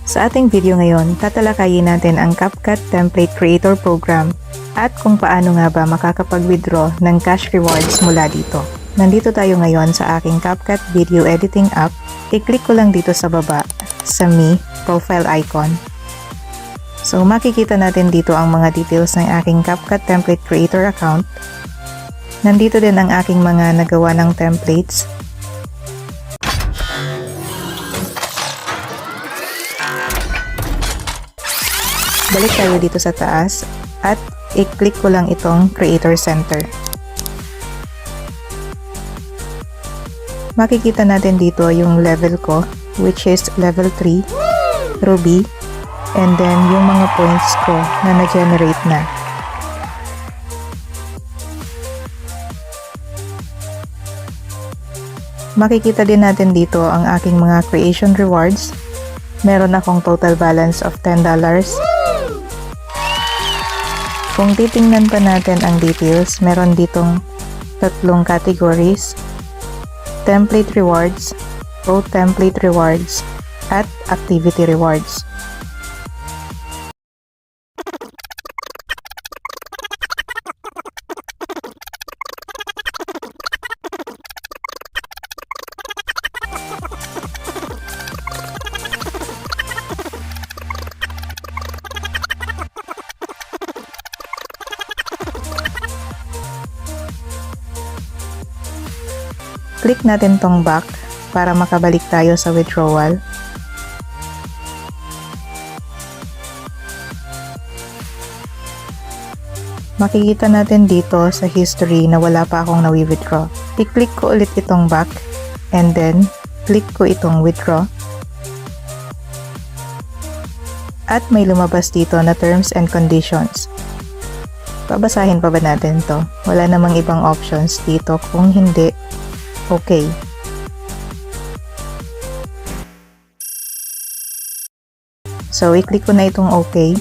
Sa ating video ngayon, tatalakayin natin ang CapCut Template Creator Program at kung paano nga ba makakapag-withdraw ng cash rewards mula dito. Nandito tayo ngayon sa aking CapCut Video Editing app. I-click ko lang dito sa baba sa Me profile icon. So makikita natin dito ang mga details ng aking CapCut Template Creator account. Nandito din ang aking mga nagawa ng templates. Balik tayo dito sa taas at i-click ko lang itong Creator Center. Makikita natin dito yung level ko, which is level 3, Ruby, and then yung mga points ko na na-generate na. Makikita din natin dito ang aking mga creation rewards. Meron akong total balance of $10. Kung titingnan pa natin ang details, meron ditong tatlong categories: template rewards, pro template rewards, at activity rewards. Click natin tong back para makabalik tayo sa withdrawal. Makikita natin dito sa history na wala pa akong nawi-withdraw. I-click ko ulit itong back and then click ko itong withdraw. At may lumabas dito na terms and conditions. Babasahin pa ba natin to? Wala namang ibang options dito kung hindi. Okay. So, i-click ko na itong okay.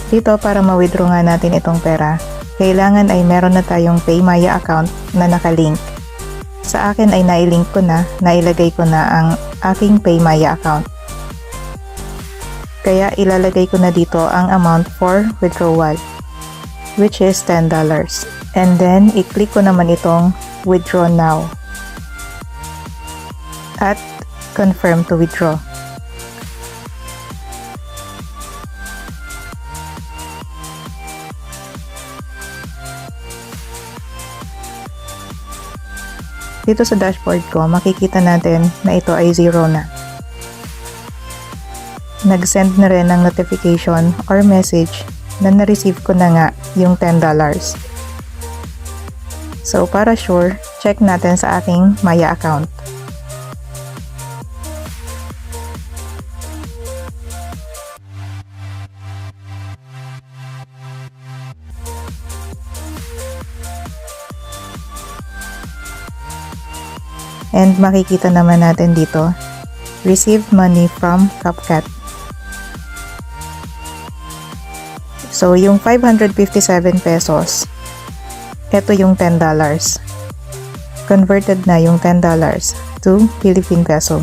Dito, para ma-withdraw nga natin itong pera, kailangan ay meron na tayong PayMaya account na nakalink. Sa akin ay nailink ko na, nailagay ko na ang aking PayMaya account. Kaya ilalagay ko na dito ang amount for withdrawal, which is $10. And then, i-click ko naman itong withdraw now. At confirm to withdraw. Dito sa dashboard ko, makikita natin na ito ay 0 na. Nag-send na rin ng notification or message na na-receive ko na nga yung $10. So, para sure, check natin sa aking Maya account. And makikita naman natin dito, received money from CapCut. So, yung 557 pesos, ito yung $10. Converted na yung $10 to Philippine peso.